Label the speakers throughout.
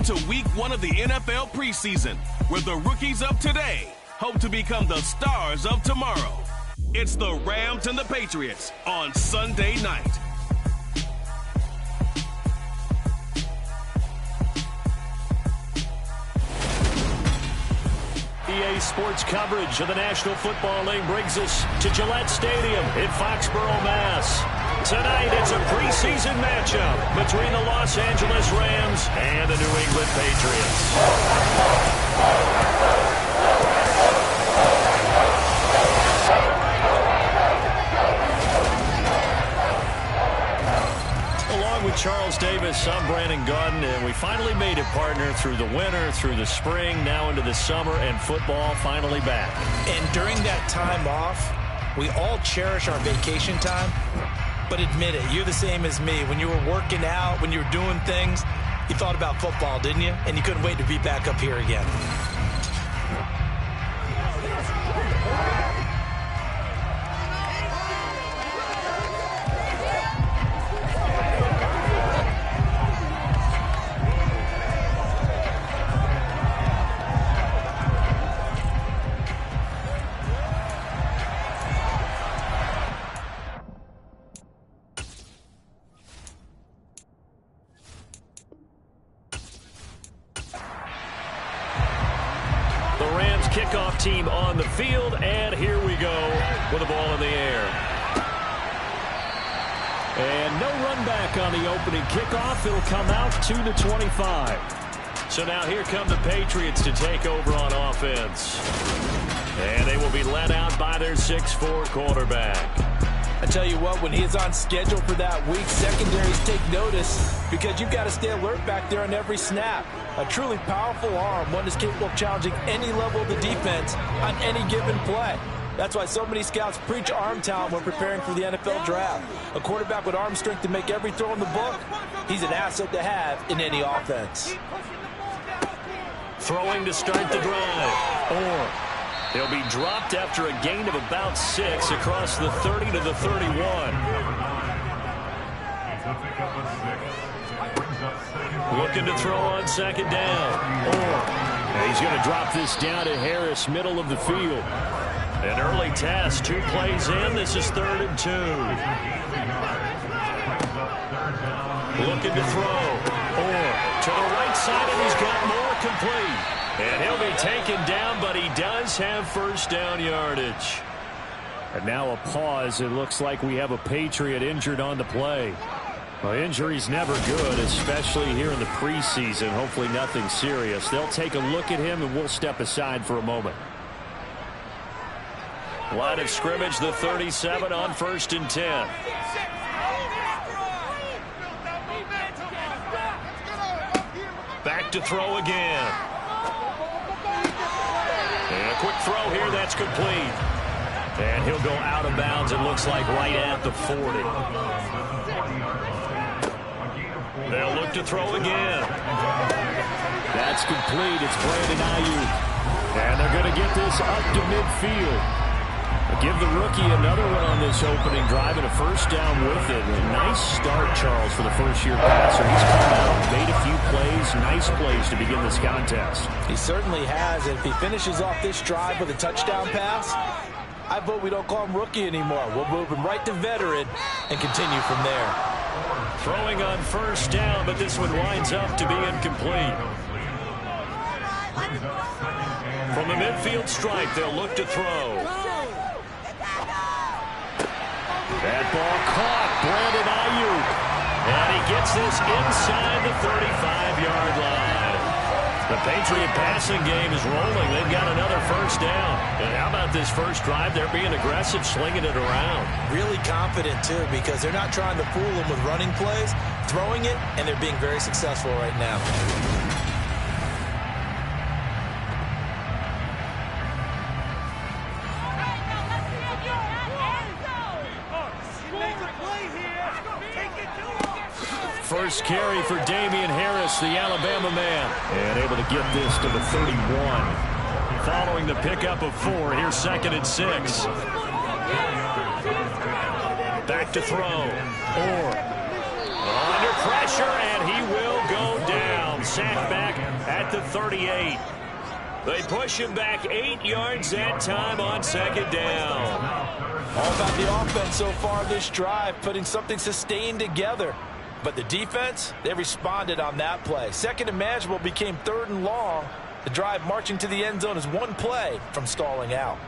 Speaker 1: to week 1 of the NFL preseason, where the rookies of today hope to become the stars of tomorrow. It's the Rams and the Patriots on Sunday night.
Speaker 2: EA Sports coverage of the National Football League brings us to Gillette Stadium in Foxborough, Mass. Tonight, it's a preseason matchup between the Los Angeles Rams and the New England Patriots. Along with Charles Davis, I'm Brandon Gaudin, and we finally made it, partner, through the winter, through the spring, now into the summer, and football finally back.
Speaker 3: And during that time off, we all cherish our vacation time. But admit it, you're the same as me. When you were working out, when you were doing things, you thought about football, didn't you? And you couldn't wait to be back up here again.
Speaker 2: Kickoff team on the field, and here we go with the ball in the air. And no run back on the opening kickoff. It'll come out to the 25. So now here come the Patriots to take over on offense. And they will be led out by their 6'4" quarterback.
Speaker 3: I tell you what, when he's on schedule for that week, secondaries take notice because you've got to stay alert back there on every snap. A truly powerful arm, one is capable of challenging any level of the defense on any given play. That's why so many scouts preach arm talent when preparing for the NFL draft. A quarterback with arm strength to make every throw in the book, he's an asset to have in any offense.
Speaker 2: Throwing to start the drive. Or he'll be dropped after a gain of about 6 across the 30 to the 31. Looking to throw on second down. And he's going to drop this down to Harris, middle of the field. An early test, 2 plays in. This is 3rd and 2. Looking to throw. To the right side, and he's got more, complete. And he'll be taken down, but he does have first down yardage. And now a pause. It looks like we have a Patriot injured on the play. Well, injury's never good, especially here in the preseason. Hopefully nothing serious. They'll take a look at him, and we'll step aside for a moment. Line of scrimmage, the 37 on 1st and 10. Back to throw again. And a quick throw here, that's complete. And he'll go out of bounds, it looks like right at the 40. They'll look to throw again. That's complete. It's Brandon Ayuk. And they're going to get this up to midfield. Give the rookie another one on this opening drive and a first down with it. A nice start, Charles, for the first-year passer. He's come out, made a few plays, nice plays to begin this contest.
Speaker 3: He certainly has. And if he finishes off this drive with a touchdown pass, I vote we don't call him rookie anymore. We'll move him right to veteran and continue from there.
Speaker 2: Throwing on first down, but this one winds up to be incomplete. From the midfield stripe, they'll look to throw. That ball caught, Brandon Ayuk. And he gets this inside the 35-yard line. The Patriot passing game is rolling. They've got another first down. And how about this first drive? They're being aggressive, slinging it around.
Speaker 3: Really confident, too, because they're not trying to fool them with running plays, throwing it, and they're being very successful right now.
Speaker 2: First carry for Damian Harris, the Alabama man. And able to get this to the 31. Following the pickup of 4, here's 2nd and 6. Back to throw. Orr under pressure, and he will go down. sacked back at the 38. They push him back 8 yards that time on second down.
Speaker 3: All about the offense so far this drive, putting something sustained together. But the defense, they responded on that play. Second and manageable became 3rd and long. The drive marching to the end zone is one play from stalling out.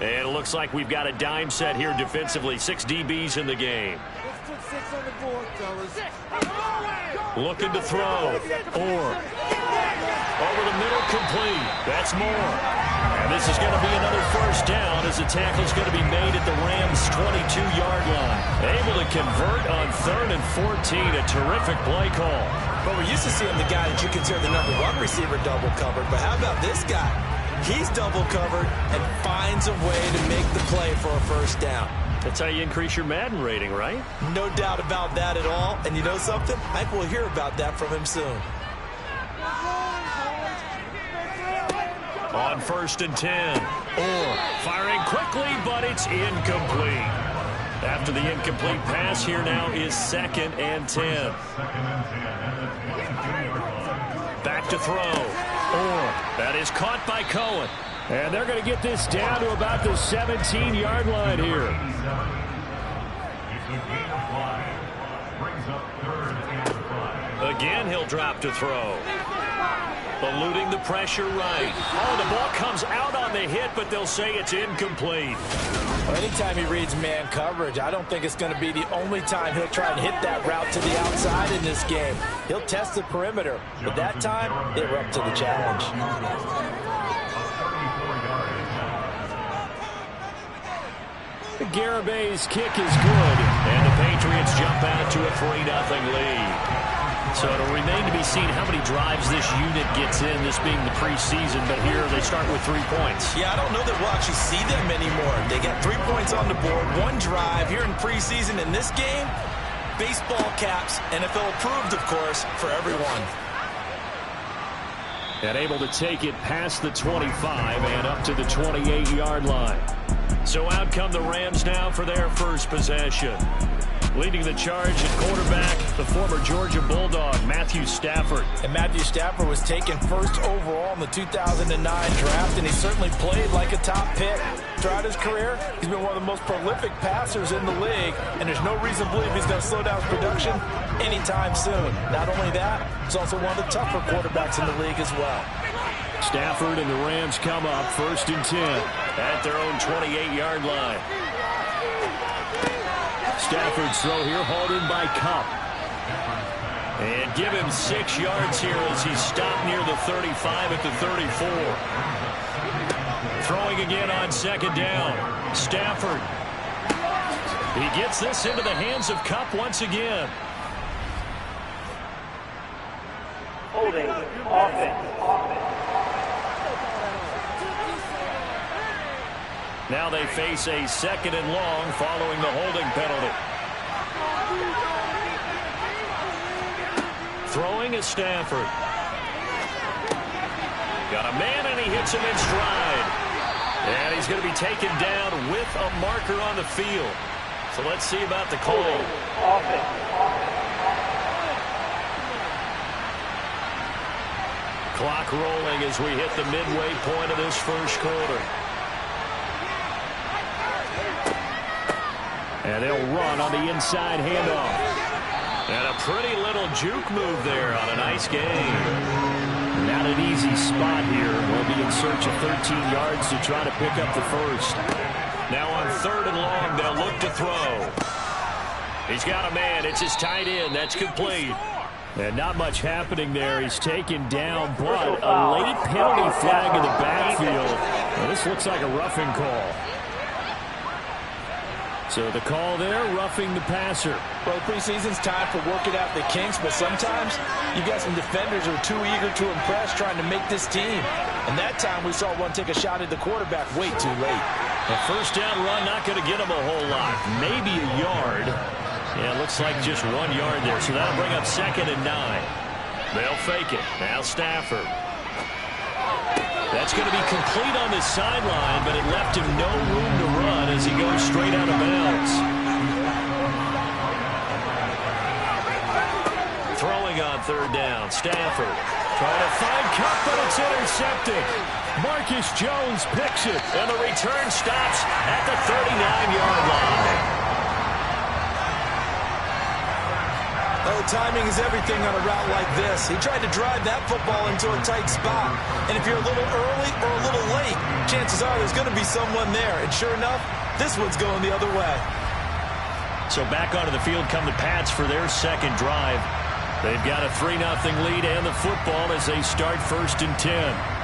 Speaker 2: And it looks like we've got a dime set here defensively. 6 DBs in the game. Looking to throw. Orr. Over the middle, complete. That's Moore. And this is going to be another first down as the tackle is going to be made at the Rams' 22-yard line. Able to convert on 3rd and 14. A terrific play call.
Speaker 3: But we're used to seeing the guy that you consider the #1 receiver double covered. But how about this guy? He's double covered and finds a way to make the play for a first down.
Speaker 2: That's how you increase your Madden rating, right?
Speaker 3: No doubt about that at all. And you know something? I think we'll hear about that from him soon.
Speaker 2: On 1st and 10. Orr firing quickly, but it's incomplete. After the incomplete pass, here now is 2nd and 10. Back to throw. Orr. That is caught by Cohen. And they're going to get this down to about the 17-yard line here. Again, he'll drop to throw. Eluding the pressure right. Oh, the ball comes out on the hit, but they'll say it's incomplete.
Speaker 3: Well, anytime he reads man coverage, I don't think it's going to be the only time he'll try and hit that route to the outside in this game. He'll test the perimeter, but that time, they were up to the challenge.
Speaker 2: The Garabay's kick is good, and the Patriots jump out to a 3-0 lead. So it'll remain to be seen how many drives this unit gets in, this being the preseason, but here they start with 3 points.
Speaker 3: Yeah, I don't know that we'll actually see them anymore. They got 3 points on the board, 1 drive here in preseason. In this game, baseball caps, NFL approved, of course, for everyone.
Speaker 2: And able to take it past the 25 and up to the 28-yard line. So out come the Rams now for their first possession. Leading the charge at quarterback, the former Georgia Bulldog, Matthew Stafford.
Speaker 3: And Matthew Stafford was taken first overall in the 2009 draft, and he certainly played like a top pick. Throughout his career, he's been one of the most prolific passers in the league, and there's no reason to believe he's going to slow down his production anytime soon. Not only that, he's also one of the tougher quarterbacks in the league as well.
Speaker 2: Stafford and the Rams come up 1st and 10 at their own 28-yard line. Stafford's throw here hauled in by Kupp. And give him 6 yards here as he's stopped near the 35 at the 34. Throwing again on 2nd down. Stafford. He gets this into the hands of Kupp once again.
Speaker 4: Holding offense.
Speaker 2: Now they face a 2nd and long following the holding penalty. Throwing is Stafford. Got a man and he hits him in stride. And he's going to be taken down with a marker on the field. So let's see about the call. Clock rolling as we hit the midway point of this first quarter. And they'll run on the inside handoff. And a pretty little juke move there on a nice game. Not an easy spot here. We'll be in search of 13 yards to try to pick up the first. Now on 3rd and long, they'll look to throw. He's got a man. It's his tight end. That's complete. And not much happening there. He's taken down, but a late penalty flag in the backfield. Well, this looks like a roughing call. So the call there, roughing the passer.
Speaker 3: Well, preseason's time for working out the kinks, but sometimes you got some defenders who are too eager to impress trying to make this team. And that time we saw one take a shot at the quarterback way too late.
Speaker 2: A first down run not going to get him a whole lot. Maybe a yard. Yeah, it looks like just 1 yard there. So that'll bring up 2nd and 9. They'll fake it. Now Stafford. That's going to be complete on the sideline, but it left him no room to run as he goes straight out of bounds. Throwing on third down, Stafford trying to find Kupp, but it's intercepted. Marcus Jones picks it, and the return stops at the 39-yard line.
Speaker 3: Oh, timing is everything on a route like this. He tried to drive that football into a tight spot. And if you're a little early or a little late, chances are there's going to be someone there. And sure enough, this one's going the other way.
Speaker 2: So back onto the field come the Pats for their second drive. They've got a 3-0 lead and the football as they start 1st and 10.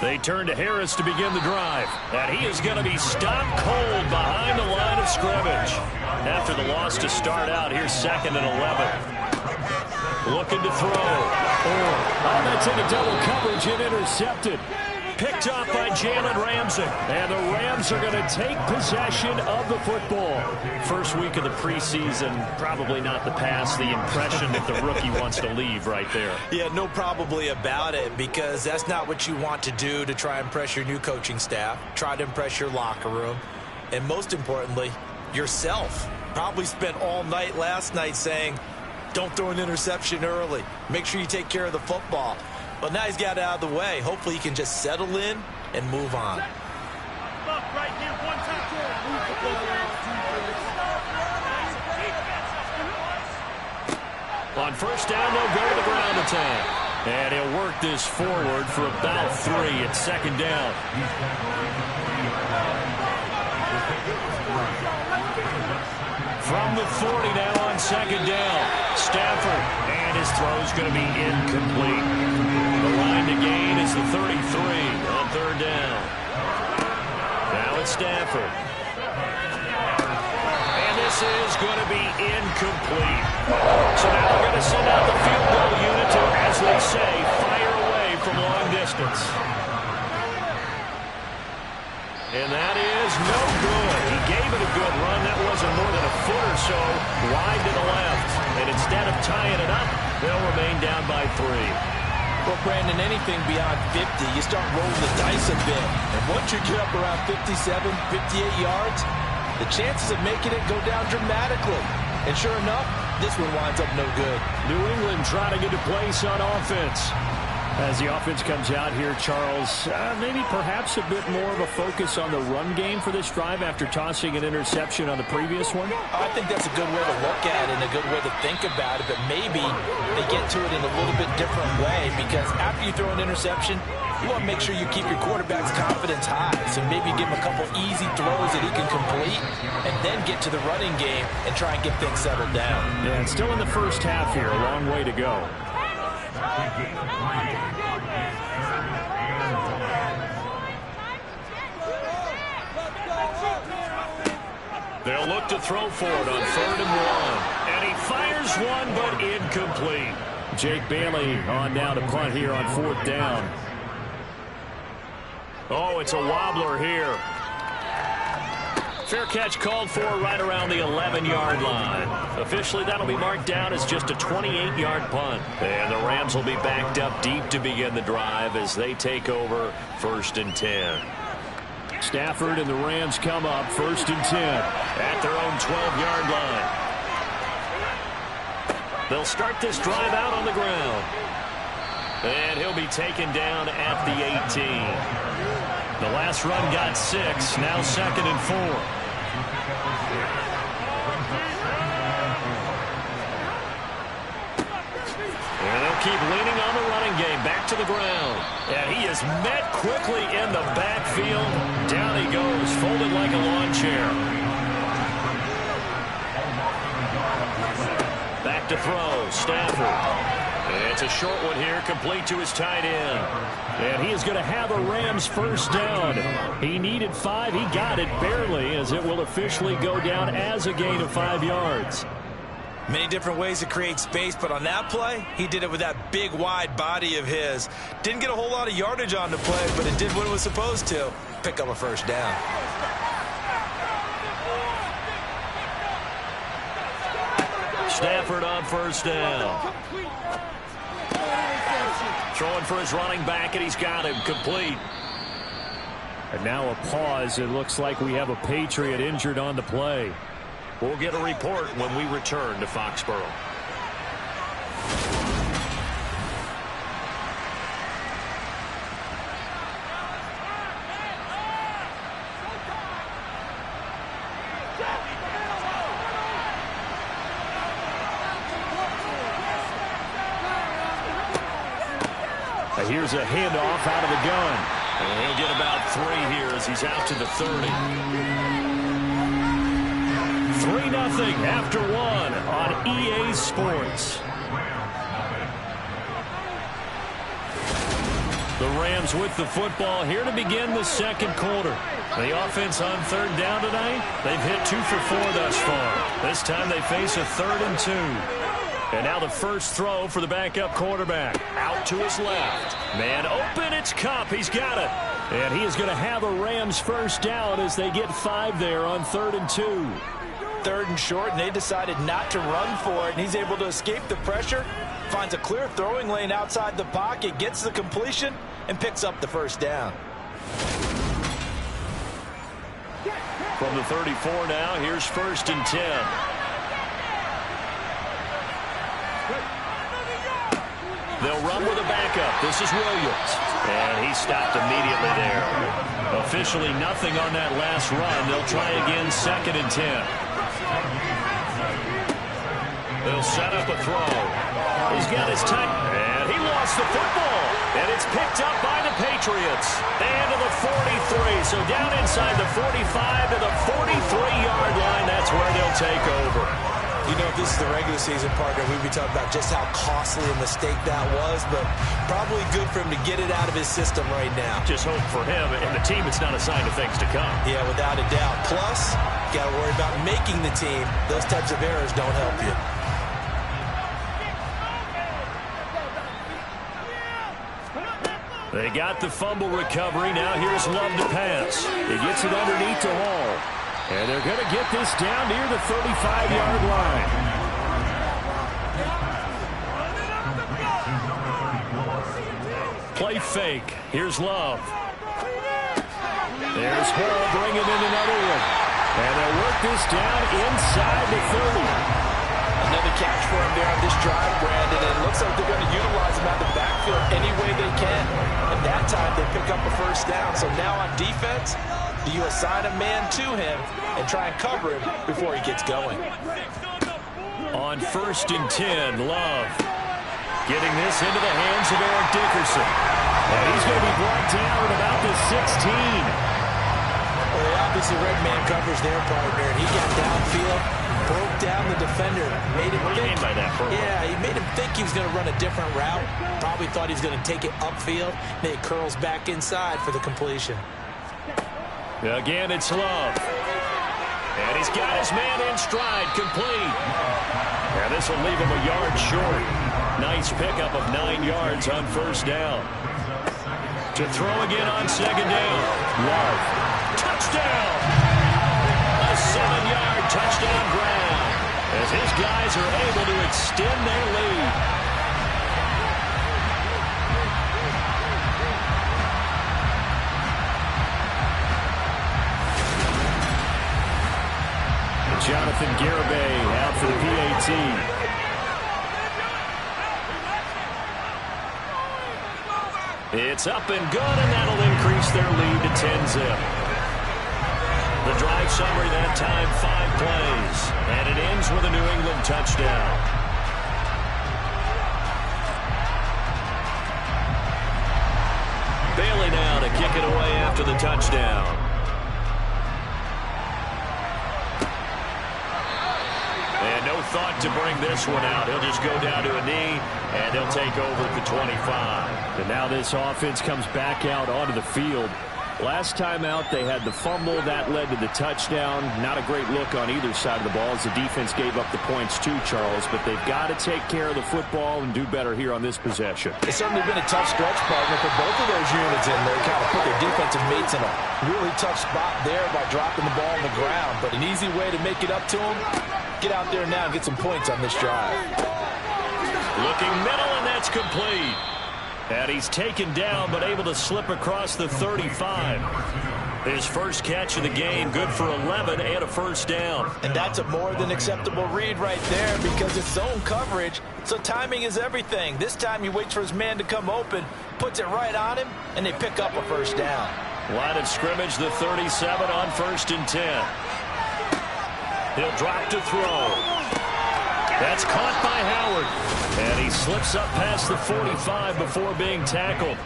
Speaker 2: They turn to Harris to begin the drive. And he is going to be stopped cold behind the line of scrimmage. After the loss to start out, here's 2nd and 11. Looking to throw. Oh, that's into double coverage and intercepted. Picked off by Jalen Ramsey. And the Rams are going to take possession of the football. First week of the preseason, probably not the pass. The impression that the rookie wants to leave right there.
Speaker 3: Yeah, no probably about it, because that's not what you want to do to try and impress your new coaching staff. Try to impress your locker room. And most importantly, yourself. Probably spent all night last night saying, don't throw an interception early. Make sure you take care of the football. But now he's got it out of the way. Hopefully he can just settle in and move on.
Speaker 2: On first down, they'll go to the ground attack. And he'll work this forward for about 3. It's 2nd down. From the 40 now on 2nd down. Stafford. And his throw's going to be incomplete. The line to gain is the 33 on 3rd down. Now it's Stafford. And this is going to be incomplete. So now they're going to send out the field goal unit to, as they say, fire away from long distance. And that is no good. He gave it a good run. That wasn't more than a foot or so wide to the left. And instead of tying it up, they'll remain down by 3.
Speaker 3: Well, Brandon, anything beyond 50, you start rolling the dice a bit. And once you get up around 57, 58 yards, the chances of making it go down dramatically. And sure enough, this one winds up no good.
Speaker 2: New England trying to get a place on offense. As the offense comes out here, Charles, maybe perhaps a bit more of a focus on the run game for this drive after tossing an interception on the previous one?
Speaker 3: I think that's a good way to look at it and a good way to think about it, but maybe they get to it in a little bit different way, because after you throw an interception, you want to make sure you keep your quarterback's confidence high. So maybe give him a couple easy throws that he can complete and then get to the running game and try and get things settled down.
Speaker 2: Yeah, and still in the first half here, a long way to go. They'll look to throw for it on 3rd and 1. And he fires one, but incomplete. Jake Bailey on now to punt here on 4th down. Oh, it's a wobbler here. Fair catch called for right around the 11-yard line. Officially, that'll be marked down as just a 28-yard punt. And the Rams will be backed up deep to begin the drive as they take over 1st and 10. Stafford and the Rams come up 1st and 10 at their own 12-yard line. They'll start this drive out on the ground. And he'll be taken down at the 18. The last run got 6, now 2nd and 4. And they'll keep leaning on the running game, back to the ground. And he is met quickly in the backfield. Down he goes, folded like a lawn chair. Back to throw, Stafford. It's a short one here, complete to his tight end. And he is going to have a Rams first down. He needed 5. He got it barely, as it will officially go down as a gain of 5 yards.
Speaker 3: Many different ways to create space, but on that play, he did it with that big, wide body of his. Didn't get a whole lot of yardage on the play, but it did what it was supposed to. Pick up a first down.
Speaker 2: Stafford on first down. Throwing for his running back, and he's got him complete.
Speaker 5: And now a pause. It looks like we have a Patriot injured on the play.
Speaker 2: We'll get a report when we return to Foxborough.
Speaker 5: Here's a handoff out of the gun.
Speaker 2: And he'll get about 3 here as he's out to the 30.
Speaker 5: 3-0 after 1 on EA Sports. The Rams with the football here to begin the second quarter. The offense on third down tonight, they've hit 2 for 4 thus far. This time they face a 3rd and 2. And now the first throw for the backup quarterback. Out to his left. Man open, it's Kupp. He's got it. And he is going to have a Rams first down as they get 5 there on 3rd and 2.
Speaker 3: 3rd and short, and they decided not to run for it. And he's able to escape the pressure, finds a clear throwing lane outside the pocket, gets the completion, and picks up the first down.
Speaker 2: From the 34 now, here's 1st and 10. They'll run with a backup. This is Williams. And he stopped immediately there. Officially nothing on that last run. They'll try again 2nd and 10. They'll set up a throw. He's got his tight. And he lost the football. And it's picked up by the Patriots. And to the 43. So down inside the 45 to the 43-yard line. That's where they'll take over.
Speaker 3: You know, if this is the regular season, partner, we'd be talking about just how costly a mistake that was, but probably good for him to get it out of his system right now.
Speaker 2: Just hope for him and the team it's not a sign of things to come.
Speaker 3: Yeah, without a doubt. Plus, you got to worry about making the team. Those types of errors don't help you.
Speaker 5: They got the fumble recovery. Now here's Love to pass. He gets it underneath to Hall. And they're going to get this down near the 35-yard line. Play fake. Here's Love. There's Hall bringing in another one. And they'll work this down inside the 30.
Speaker 3: Another catch for him there on this drive, Brandon. And it looks like they're going to utilize him out of the backfield any way they can. And that time they pick up a first down. So now on defense, you assign a man to him and try and cover him before he gets going.
Speaker 5: On 1st and 10, Love getting this into the hands of Eric Dickerson. And he's going to be brought down at about the 16.
Speaker 3: Well, they obviously red man covers their partner, and he got downfield, broke down the defender, made him think.
Speaker 2: By that
Speaker 3: yeah, he made him think he was going to run a different route. Probably thought he was going to take it upfield. Then it curls back inside for the completion.
Speaker 5: Again, it's Love.
Speaker 2: And he's got his man in stride, complete.
Speaker 5: And this will leave him a yard short. Nice pickup of 9 yards on first down. To throw again on 2nd down. Love. Touchdown! A 7-yard touchdown grab as his guys are able to extend their lead. Jonathan Garibay out for the PAT. It's up and good, and that'll increase their lead to 10-zip. The drive summary that time, 5 plays, and it ends with a New England touchdown. Bailey now to kick it away after the touchdown. Thought to bring this one out. He'll just go down to a knee, and they'll take over at the 25. And now this offense comes back out onto the field. Last time out, they had the fumble. That led to the touchdown. Not a great look on either side of the ball as the defense gave up the points too, Charles. But they've got to take care of the football and do better here on this possession.
Speaker 3: It's certainly been a tough stretch, partner, for both of those units in there. Kind of put their defensive mates in a really tough spot there by dropping the ball on the ground. But an easy way to make it up to them, get out there now and get some points on this drive.
Speaker 5: Looking middle, and that's complete. And he's taken down, but able to slip across the 35. His first catch of the game, good for 11 and a first down.
Speaker 3: And that's a more than acceptable read right there because it's zone coverage, so timing is everything. This time he waits for his man to come open, puts it right on him, and they pick up a first down.
Speaker 5: Line of scrimmage, the 37 on 1st and 10. He'll drop to throw. That's caught by Howard. And he slips up past the 45 before being tackled.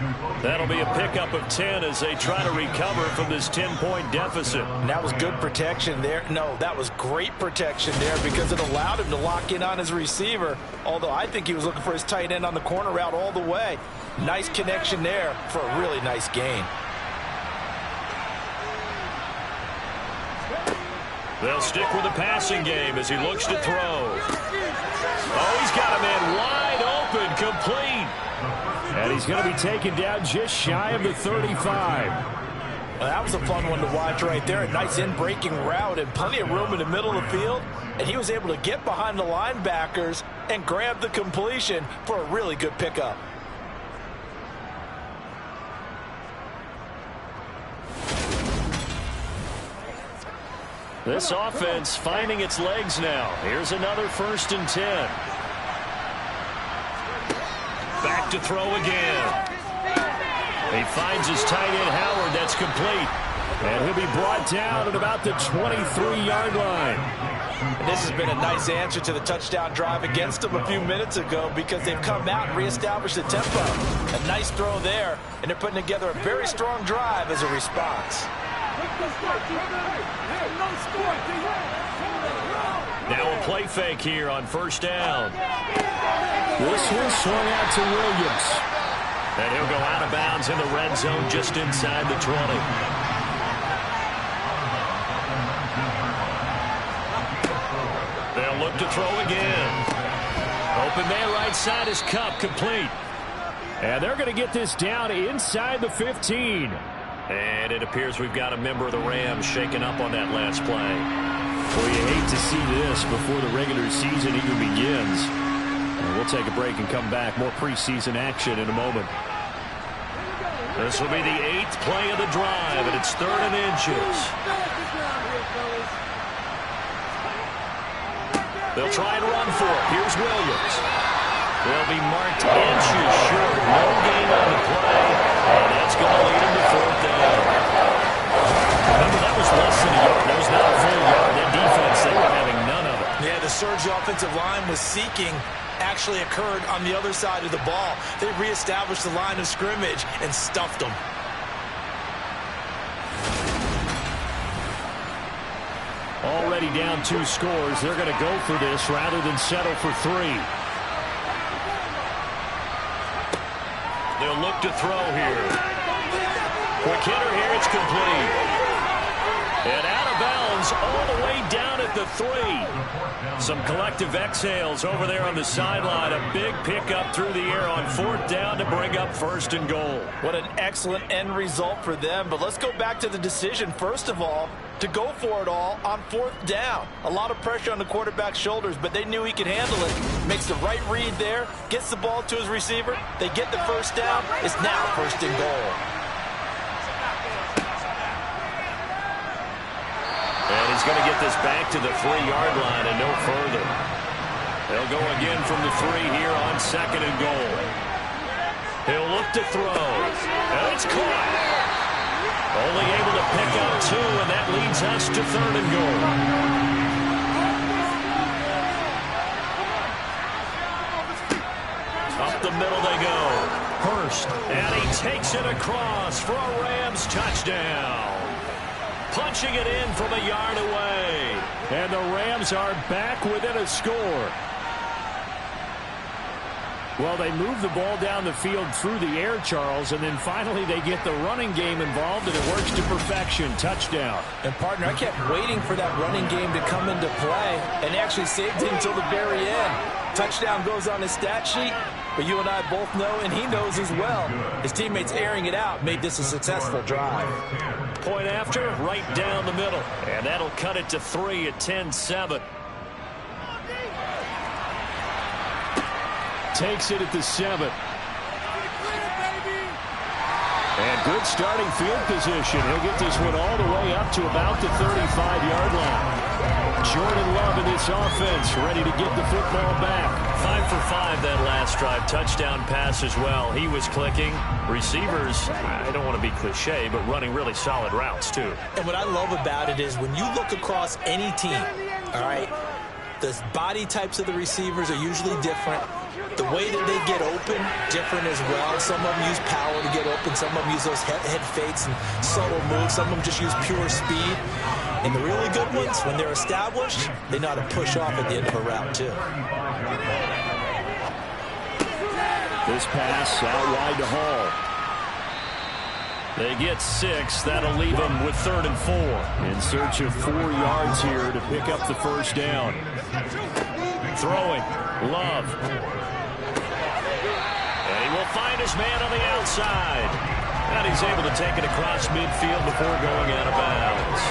Speaker 5: That'll be a pickup of 10 as they try to recover from this 10-point deficit.
Speaker 3: And that was good protection there. No, that was great protection there because it allowed him to lock in on his receiver. Although I think he was looking for his tight end on the corner route all the way. Nice connection there for a really nice gain.
Speaker 5: They'll stick with the passing game as he looks to throw. Oh, he's got a man wide open, complete. And he's going to be taken down just shy of the 35.
Speaker 3: Well, that was a fun one to watch right there. A nice in-breaking route and plenty of room in the middle of the field. And he was able to get behind the linebackers and grab the completion for a really good pickup.
Speaker 5: This offense finding its legs now. Here's another 1st and 10. Back to throw again. He finds his tight end Howard. That's complete. And he'll be brought down at about the 23-yard line.
Speaker 3: And this has been a nice answer to the touchdown drive against them a few minutes ago because they've come out and reestablished the tempo. A nice throw there, and they're putting together a very strong drive as a response.
Speaker 5: Now a play fake here on 1st down.
Speaker 2: This one swung out to Williams.
Speaker 5: And he'll go out of bounds in the red zone just inside the 20. They'll look to throw again. Open man right side is Kupp, complete.
Speaker 2: And they're going to get this down inside the 15.
Speaker 5: And it appears we've got a member of the Rams shaken up on that last play.
Speaker 2: Well, you hate to see this before the regular season even begins. We'll take a break and come back. More preseason action in a moment.
Speaker 5: This will be the 8th play of the drive, and it's 3rd and inches. They'll try and run for it. Here's Williams. They'll be marked inches short. No gain on the play, and that's going to lead them to 4th down. Remember, that was less than a yard. That was not a full yard. That defense, they were having none of it.
Speaker 3: Yeah, the surge the offensive line was seeking actually occurred on the other side of the ball. They reestablished the line of scrimmage and stuffed them.
Speaker 2: Already down 2 scores. They're going to go for this rather than settle for 3.
Speaker 5: They'll look to throw here. Quick hitter here. It's complete. And out of bounds all the way down at the 3. Some collective exhales over there on the sideline. A big pickup through the air on 4th down to bring up 1st and goal.
Speaker 3: What an excellent end result for them. But let's go back to the decision, first of all, to go for it all on 4th down. A lot of pressure on the quarterback's shoulders, but they knew he could handle it. Makes the right read there, gets the ball to his receiver. They get the 1st down. It's now 1st and goal.
Speaker 5: And he's going to get this back to the 3-yard line and no further. They'll go again from the 3 here on 2nd and goal. He'll look to throw. And it's caught. Only able to pick up 2, and that leads us to 3rd and goal. Up the middle they go. Hurst, and he takes it across for a Rams touchdown. Punching it in from a yard away.
Speaker 2: And the Rams are back within a score. Well, they move the ball down the field through the air, Charles, and then finally they get the running game involved, and it works to perfection. Touchdown.
Speaker 3: And, partner, I kept waiting for that running game to come into play and actually saved it until the very end. Touchdown goes on his stat sheet, but you and I both know, and he knows as well, his teammates airing it out made this a successful drive.
Speaker 5: Point after, right down the middle. And that'll cut it to 3 at 10-7. takes it at the 7. And good starting field position. He'll get this one all the way up to about the 35-yard line. Jordan Love in this offense, ready to get the football back. 5 for 5 that last drive. Touchdown pass as well. He was clicking. Receivers, I don't want to be cliche, but running really solid routes too.
Speaker 3: And what I love about it is when you look across any team, all right, the body types of the receivers are usually different. The way that they get open, different as well. Some of them use power to get open. Some of them use those head fakes and subtle moves. Some of them just use pure speed. And the really good ones, when they're established, they know how to push off at the end of a route, too.
Speaker 5: This pass out wide to Hall. They get 6. That'll leave them with 3rd and 4. In search of 4 yards here to pick up the first down. Throwing. Love. And he will find his man on the outside. And he's able to take it across midfield before going out of bounds.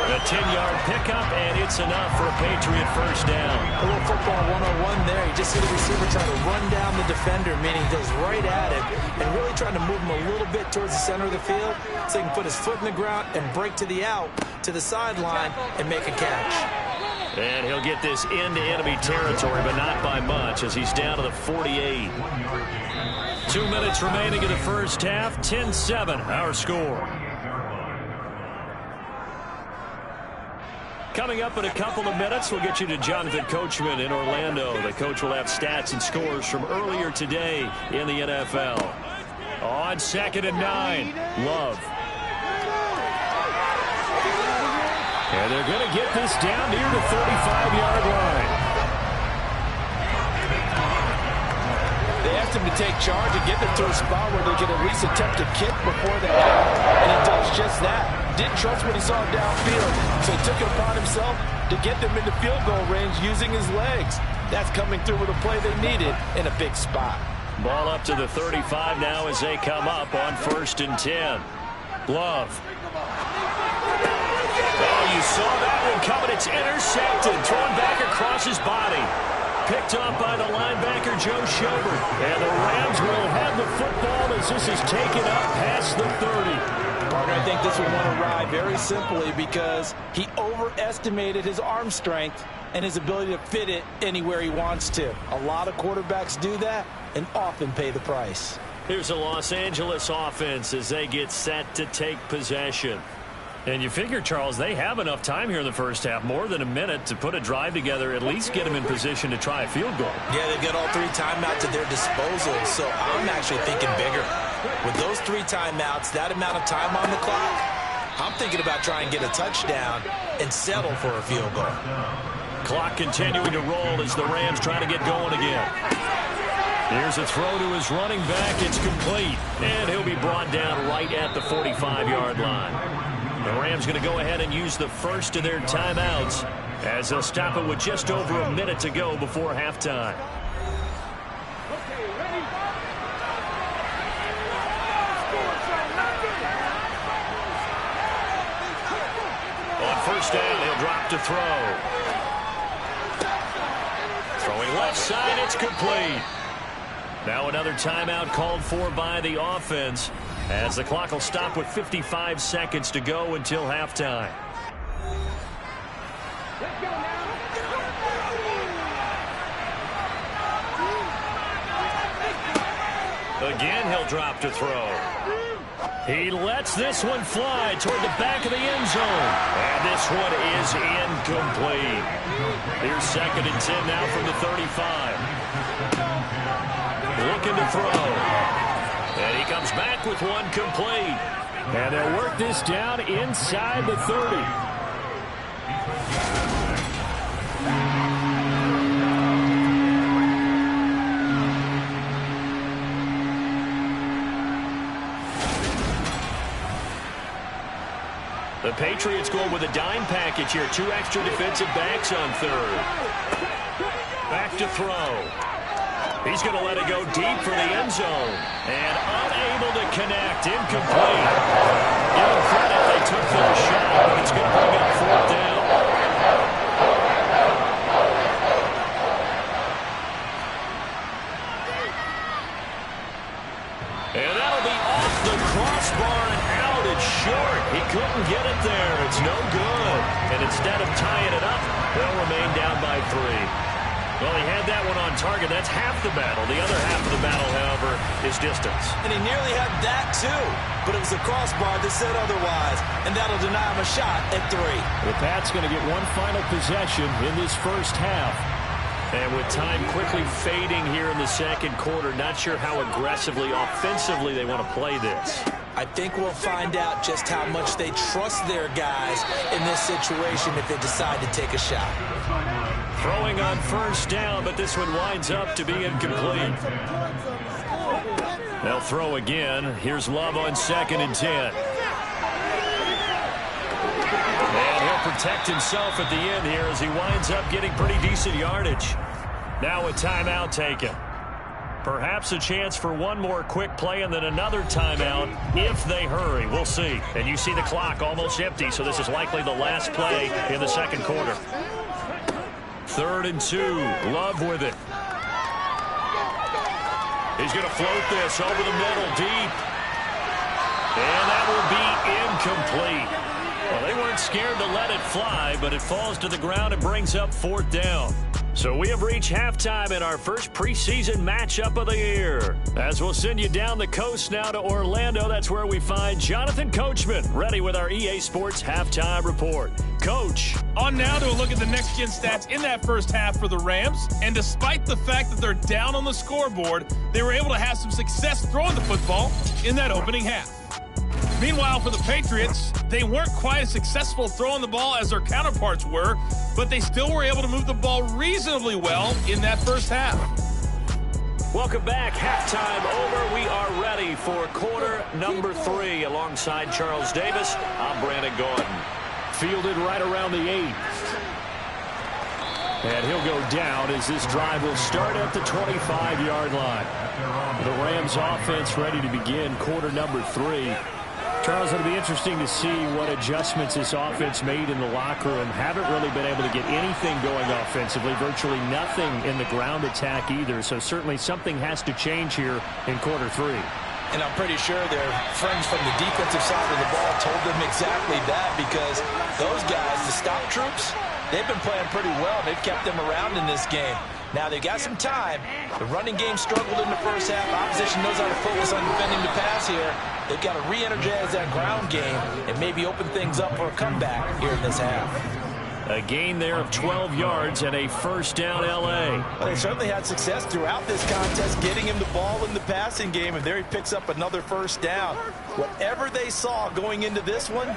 Speaker 5: A 10-yard pickup, and it's enough for a Patriot first down.
Speaker 3: A little football 101 there. You just see the receiver trying to run down the defender, meaning he goes right at him, and really trying to move him a little bit towards the center of the field so he can put his foot in the ground and break to the out, to the sideline, and make a catch.
Speaker 5: And he'll get this into enemy territory, but not by much, as he's down to the 48. 2 minutes remaining in the first half. 10-7, our score. Coming up in a couple of minutes, we'll get you to Jonathan Coachman in Orlando. The coach will have stats and scores from earlier today in the NFL. On 2nd and 9, Love. And they're going to get this down near the 35-yard line.
Speaker 3: They asked him to take charge and get them to a spot where they can at least attempt to kick before the half, and he does just that. Didn't trust what he saw downfield, so he took it upon himself to get them into field goal range using his legs. That's coming through with a play they needed in a big spot.
Speaker 5: Ball up to the 35 now as they come up on 1st and 10. Love. Oh, you saw that one coming. It's intercepted. Thrown back across his body. Picked up by the linebacker, Joe Schobert. And the Rams will have the football as this is taken up past the 30.
Speaker 3: Partner, I think this would want to ride very simply because he overestimated his arm strength and his ability to fit it anywhere he wants to. A lot of quarterbacks do that and often pay the price.
Speaker 5: Here's a Los Angeles offense as they get set to take possession. And you figure, Charles, they have enough time here in the first half, more than a minute, to put a drive together, at least get them in position to try a field goal.
Speaker 3: Yeah, they've got all 3 timeouts at their disposal, so I'm actually thinking bigger. With those 3 timeouts, that amount of time on the clock, I'm thinking about trying to get a touchdown and settle for a field goal.
Speaker 5: Clock continuing to roll as the Rams try to get going again. Here's a throw to his running back. It's complete, and he'll be brought down right at the 45-yard line. The Rams going to go ahead and use the first of their timeouts as they'll stop it with just over a minute to go before halftime. On 1st down, he'll drop to throw. Throwing left side, it's complete. Now another timeout called for by the offense, as the clock will stop with 55 seconds to go until halftime. Again, he'll drop to throw. He lets this one fly toward the back of the end zone. And this one is incomplete. Here's 2nd and 10 now from the 35. Looking to throw. And he comes back with one complete. And they'll work this down inside the 30. The Patriots going with a dime package here. 2 extra defensive backs on 3rd. Back to throw. He's going to let it go deep for the end zone. And unable to connect. Incomplete. Give them credit. They took their shot, but it's going to bring up 4th down. couldn't get it there. It's no good. And instead of tying it up, they'll remain down by 3. Well, he had that one on target. That's half the battle. The other half of the battle, however, is distance.
Speaker 3: And he nearly had that, too. But it was the crossbar that said otherwise. And that'll deny him a shot at 3.
Speaker 5: The Pats going to get one final possession in this first half. And with time quickly fading here in the second quarter, not sure how aggressively, offensively they want to play this.
Speaker 3: I think we'll find out just how much they trust their guys in this situation if they decide to take a shot.
Speaker 5: Throwing on first down, but this one winds up to be incomplete. They'll throw again. Here's Love on 2nd and 10. And he'll protect himself at the end here as he winds up getting pretty decent yardage. Now a timeout taken. Perhaps a chance for one more quick play and then another timeout if they hurry. We'll see. And you see the clock almost empty, so this is likely the last play in the second quarter. 3rd and 2. Love with it. He's going to float this over the middle deep. And that will be incomplete. Well, they weren't scared to let it fly, but it falls to the ground and brings up 4th down. So we have reached halftime in our first preseason matchup of the year. As we'll send you down the coast now to Orlando, that's where we find Jonathan Coachman, ready with our EA Sports Halftime Report. Coach.
Speaker 6: On now to a look at the next-gen stats in that first half for the Rams. And despite the fact that they're down on the scoreboard, they were able to have some success throwing the football in that opening half. Meanwhile, for the Patriots, they weren't quite as successful throwing the ball as their counterparts were, but they still were able to move the ball reasonably well in that first half.
Speaker 5: Welcome back. Halftime over. We are ready for quarter number 3. Alongside Charles Davis, I'm Brandon Gordon. Fielded right around the 8. And he'll go down as this drive will start at the 25-yard line. The Rams offense ready to begin quarter number 3. Charles, it'll be interesting to see what adjustments this offense made in the locker room. Haven't really been able to get anything going offensively, virtually nothing in the ground attack either. So certainly something has to change here in quarter 3.
Speaker 3: And I'm pretty sure their friends from the defensive side of the ball told them exactly that, because those guys, the stop troops, they've been playing pretty well. They've kept them around in this game. Now they've got some time. The running game struggled in the first half. Opposition knows how to focus on defending the pass here. They've got to re-energize that ground game and maybe open things up for a comeback here in this half.
Speaker 5: A gain there of 12 yards and a first down L.A.
Speaker 3: Well, they certainly had success throughout this contest getting him the ball in the passing game, and there he picks up another first down. Whatever they saw going into this one,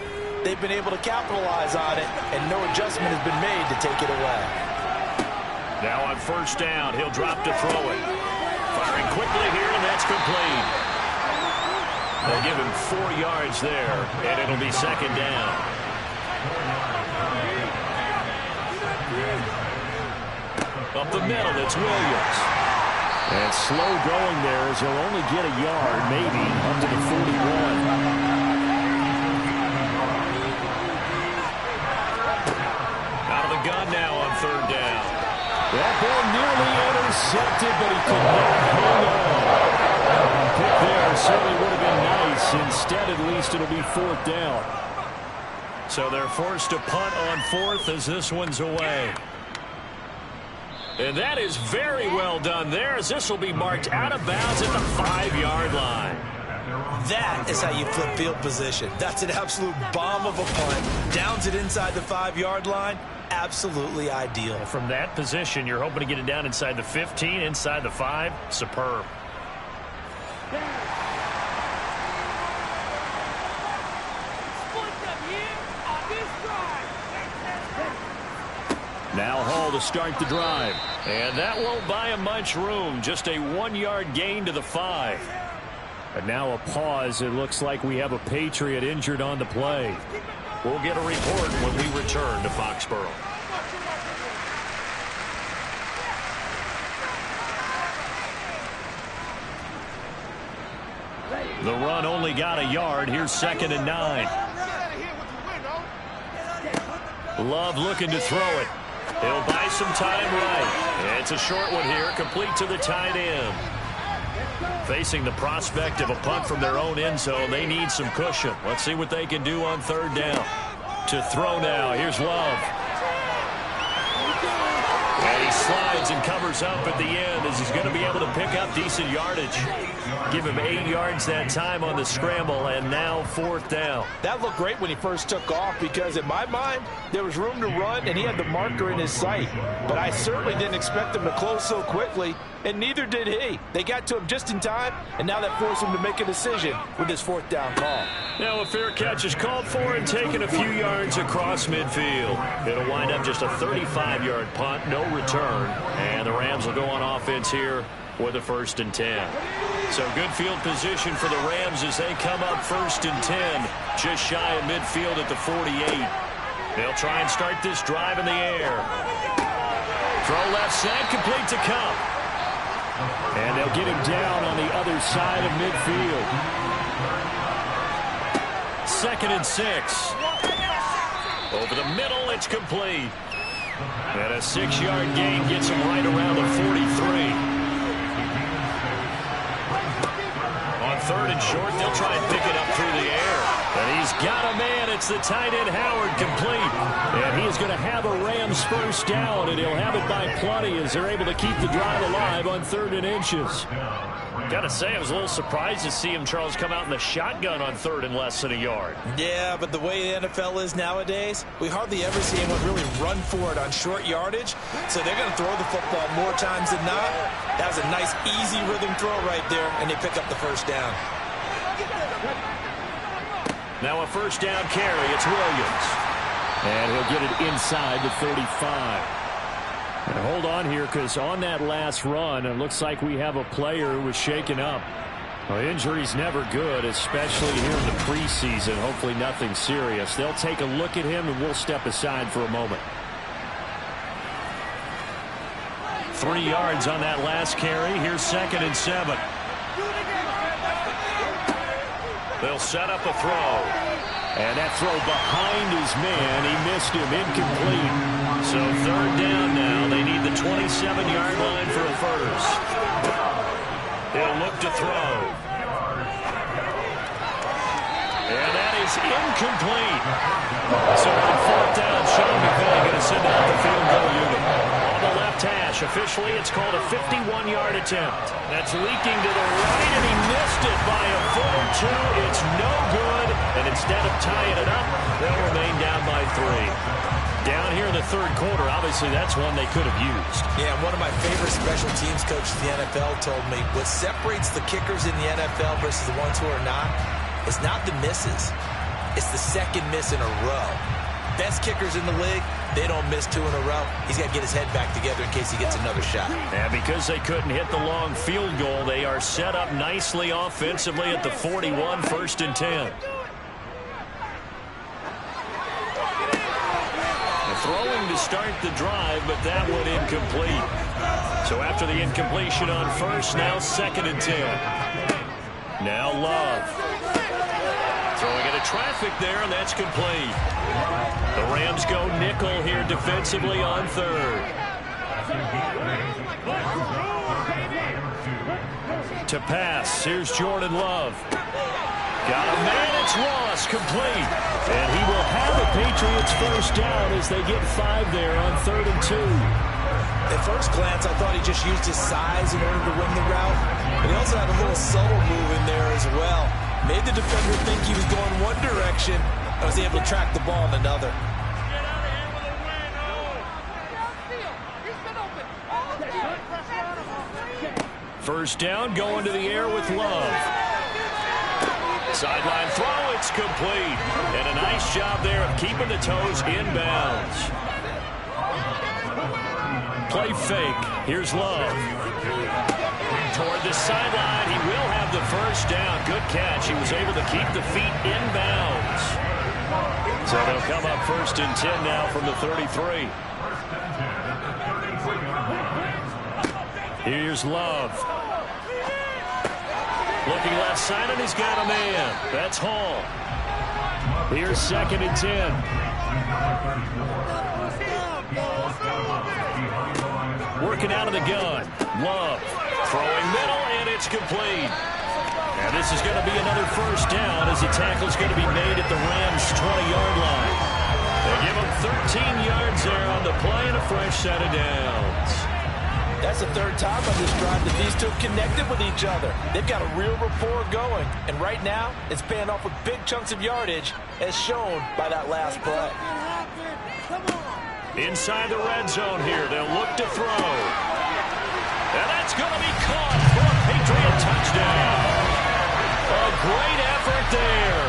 Speaker 3: they've been able to capitalize on it, and no adjustment has been made to take it away.
Speaker 5: Now on first down, he'll drop to throw it. Firing quickly here, and that's complete. They'll give him 4 yards there, and it'll be second down. Up the middle, it's Williams. And slow going there as he'll only get a yard, maybe, up to the 41. Out of the gun now on third down. That ball nearly intercepted, but he could not hang on. Pick there certainly would have been nice. Instead, at least, it'll be 4th down. So they're forced to punt on 4th as this one's away. And that is very well done there, as this will be marked out of bounds at the 5-yard line.
Speaker 3: That is how you flip field position. That's an absolute bomb of a punt. Downs it inside the 5-yard line. Absolutely ideal.
Speaker 5: From that position, you're hoping to get it down inside the 15, inside the 5. Superb. Now Hall to start the drive. And that won't buy him much room. Just a 1-yard gain to the 5. And now a pause. It looks like we have a Patriot injured on the play. We'll get a report when we return to Foxborough. The run only got a yard. Here's 2nd and 9. Love looking to throw it. He'll buy some time right. It's a short one here, complete to the tight end. Facing the prospect of a punt from their own end zone, they need some cushion. Let's see what they can do on third down. To throw now, here's Love. And he slides and covers up at the end as he's going to be able to pick up decent yardage. Give him 8 yards that time on the scramble, and now fourth down.
Speaker 3: That looked great when he first took off because, in my mind, there was room to run, and he had the marker in his sight. But I certainly didn't expect him to close so quickly, and neither did he. They got to him just in time, and now that forced him to make a decision with his fourth down call.
Speaker 5: Now a fair catch is called for and taken a few yards across midfield. It'll wind up just a 35-yard punt, no return, and the Rams will go on offense here with a 1st and 10. So good field position for the Rams as they come up 1st and 10, just shy of midfield at the 48. They'll try and start this drive in the air. Throw left side, complete to Kupp. And they'll get him down on the other side of midfield. 2nd and 6. Over the middle, it's complete. And a 6-yard gain gets him right around the 43. On 3rd and short, they'll try and pick it up through the air. And he's got a man. It's the tight end, Howard, complete. And he is going to have a Rams first down, and he'll have it by plenty as they're able to keep the drive alive on 3rd and inches. Got to say, I was a little surprised to see him, Charles, come out in the shotgun on 3rd and less than a yard.
Speaker 3: Yeah, but the way the NFL is nowadays, we hardly ever see anyone really run for it on short yardage. So they're going to throw the football more times than not. That was a nice, easy rhythm throw right there, and they pick up the first down.
Speaker 5: Now a first down carry. It's Williams. And he'll get it inside the 35. And hold on here, because on that last run, it looks like we have a player who was shaken up. Well, injury's never good, especially here in the preseason. Hopefully nothing serious. They'll take a look at him, and we'll step aside for a moment. 3 yards on that last carry. Here's 2nd and 7. They'll set up a throw. And that throw behind his man. He missed him. Incomplete. So 3rd down now. They need the 27-yard line for a first. They'll look to throw. And that is incomplete. So on 4th down, Sean McVay going to send out the field goal unit. On the left hash, officially it's called a 51-yard attempt. That's leaking to the right, and he missed it by a foot or two. It's no good, and instead of tying it up, they'll remain down by 3. Down here in the 3rd quarter, obviously that's one they could have used.
Speaker 3: Yeah, one of my favorite special teams coaches in the NFL told me what separates the kickers in the NFL versus the ones who are not is not the misses. It's the second miss in a row. Best kickers in the league, they don't miss 2 in a row. He's got to get his head back together in case he gets another shot.
Speaker 5: And because they couldn't hit the long field goal, they are set up nicely offensively at the 41, 1st and 10. Throwing to start the drive, but that one incomplete. So after the incompletion on first, now 2nd and 10. Now Love. Throwing into traffic there, and that's complete. The Rams go nickel here defensively on 3rd. To pass, here's Jordan Love. Got a man, it's Ross, complete. And he will have a Patriots first down as they get 5 there on 3rd and 2.
Speaker 3: At first glance, I thought he just used his size in order to win the route. But he also had a little subtle move in there as well. Made the defender think he was going one direction and was able to track the ball in another.
Speaker 5: First down, going to the air with Love. Sideline throw, it's complete. And a nice job there of keeping the toes inbounds. Play fake. Here's Love. Toward the sideline, he will have the first down. Good catch. He was able to keep the feet inbounds. So they'll come up 1st and 10 now from the 33. Here's Love. Looking left side, and he's got a man. That's Hall. Here's 2nd and 10. Working out of the gun. Love throwing middle, and It's complete. And this is going to be another first down as the tackle is going to be made at the Rams' 20-yard line. They give them 13 yards there on the play and a fresh set of downs.
Speaker 3: That's the third time on this drive that these two have connected with each other. They've got a real rapport going. And right now, it's paying off with big chunks of yardage, as shown by that last play.
Speaker 5: Inside the red zone here, they'll look to throw. And that's going to be caught for a Patriot touchdown. A great effort there.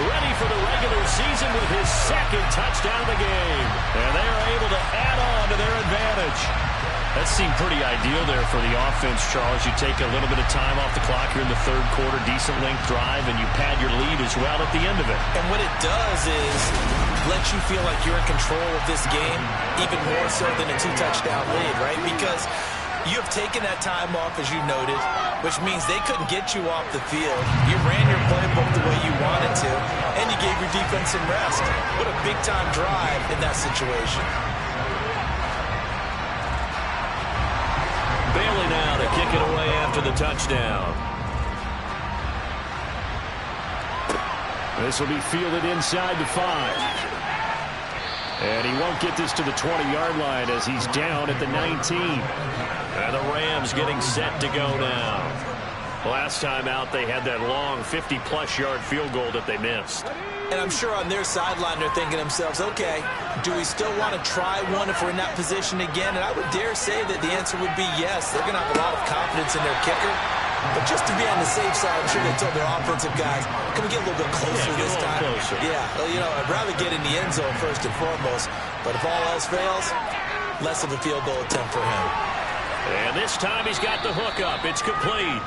Speaker 5: Ready for the regular season with his second touchdown of the game. And they are able to add on to their advantage. That seemed pretty ideal there for the offense, Charles. You take a little bit of time off the clock here in the third quarter, decent length drive, and you pad your lead as well at the end of it.
Speaker 3: And what it does is let you feel like you're in control of this game, even more so than a two-touchdown lead, right? Because you have taken that time off, as you noted, which means they couldn't get you off the field. You ran your playbook the way you wanted to, and you gave your defense some rest. What a big-time drive in that situation.
Speaker 5: Bailey now to kick it away after the touchdown. This will be fielded inside the 5. And he won't get this to the 20-yard line as he's down at the 19. And the Rams getting set to go now. Last time out, they had that long 50-plus yard field goal that they missed.
Speaker 3: And I'm sure on their sideline they're thinking to themselves, okay, do we still want to try one if we're in that position again? And I would dare say that the answer would be yes. They're going to have a lot of confidence in their kicker. But just to be on the safe side, I'm sure they told their offensive guys, can we get a little bit closer this time?
Speaker 5: Closer.
Speaker 3: Yeah, well, you know, I'd rather get in the end zone first and foremost. But if all else fails, less of a field goal attempt for him.
Speaker 5: And this time he's got the hook up. It's complete.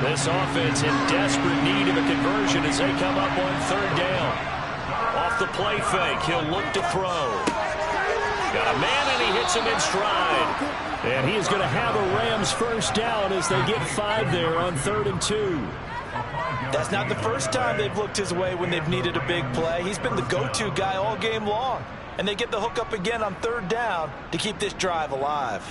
Speaker 5: This offense in desperate need of a conversion as they come up on third down. Off the play fake, he'll look to throw. Got a man and he hits him in stride. And he is going to have a Rams first down as they get 5 there on 3rd and 2.
Speaker 3: That's not the first time they've looked his way when they've needed a big play. He's been the go-to guy all game long. And they get the hook up again on 3rd down to keep this drive alive.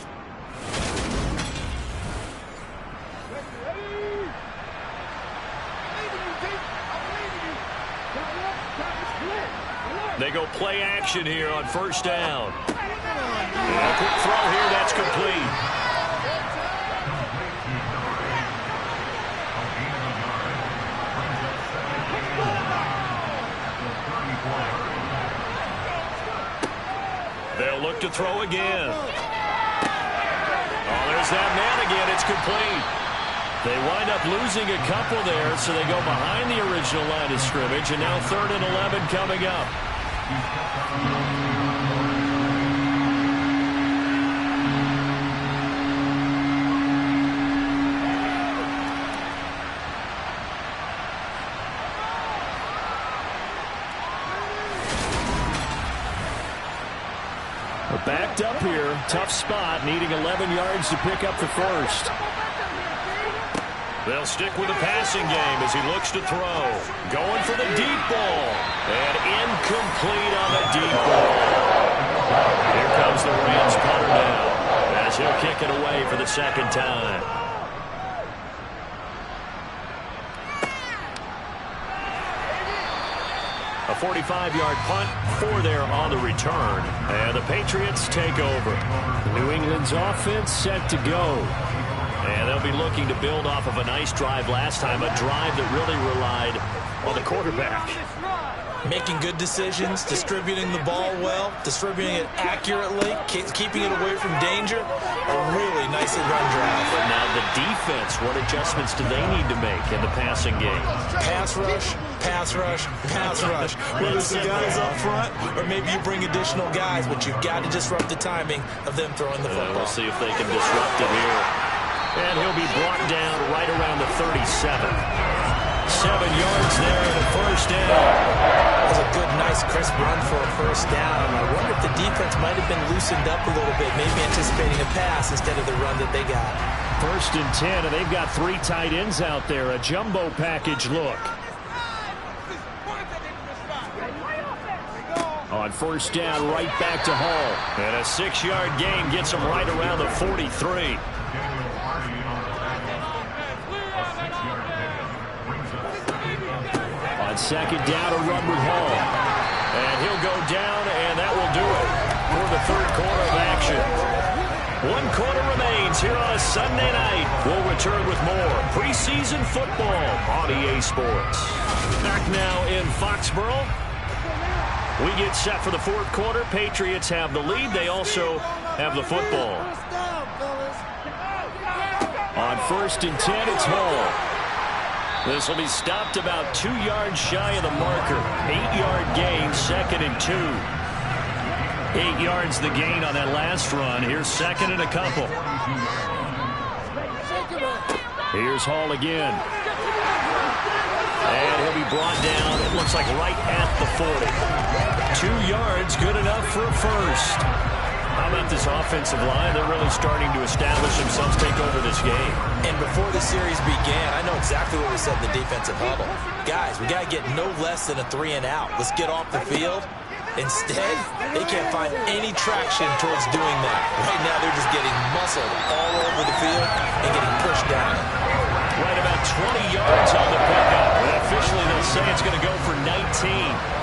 Speaker 5: They go play action here on first down. And a quick throw here, that's complete. They'll look to throw again. Oh, there's that man again. It's complete. They wind up losing a couple there, so they go behind the original line of scrimmage, and now 3rd and 11 coming up. We're backed up here. Tough spot, needing 11 yards to pick up the first. They'll stick with the passing game as he looks to throw. Going for the deep ball. And incomplete on the deep ball. Here comes the Rams punter now as he'll kick it away for the second time. A 45-yard punt, 4 there on the return. And the Patriots take over. New England's offense set to go. And they'll be looking to build off of a nice drive last time, a drive that really relied on the quarterback.
Speaker 3: Making good decisions, distributing the ball well, distributing it accurately, keeping it away from danger. A really nicely run drive.
Speaker 5: But now the defense, what adjustments do they need to make in the passing game?
Speaker 3: Pass rush, pass rush, pass rush. Whether it's the guys up front or maybe you bring additional guys, but you've got to disrupt the timing of them throwing the football.
Speaker 5: We'll see if they can disrupt it here. And he'll be brought down right around the 37. 7 yards there and a first down.
Speaker 3: That was a good, nice, crisp run for a first down. I wonder if the defense might have been loosened up a little bit, maybe anticipating a pass instead of the run that they got.
Speaker 5: 1st and 10, and they've got 3 tight ends out there. A jumbo package look. On first down, right back to Hall. And a 6-yard gain gets him right around the 43. second down to run with Hall. And he'll go down, and that will do it for the third quarter of action. 1 quarter remains here on a Sunday night. We'll return with more preseason football on EA Sports. Back now in Foxborough. We get set for the fourth quarter. Patriots have the lead. They also have the football. On 1st and 10, it's Hall. This will be stopped about 2 yards shy of the marker. 8-yard gain, 2nd and 2. 8 yards the gain on that last run. Here's 2nd and a couple. Here's Hall again. And he'll be brought down, it looks like right at the 40. 2 yards, good enough for a first. How about this offensive line? They're really starting to establish themselves, take over this game.
Speaker 3: And before the series began, I know exactly what we said in the defensive huddle. Guys, we got to get no less than a 3 and out. Let's get off the field. Instead, they can't find any traction towards doing that. Right now, they're just getting muscled all over the field and getting pushed down.
Speaker 5: Right about 20 yards on the pickup. And officially, they'll say it's going to go for 19.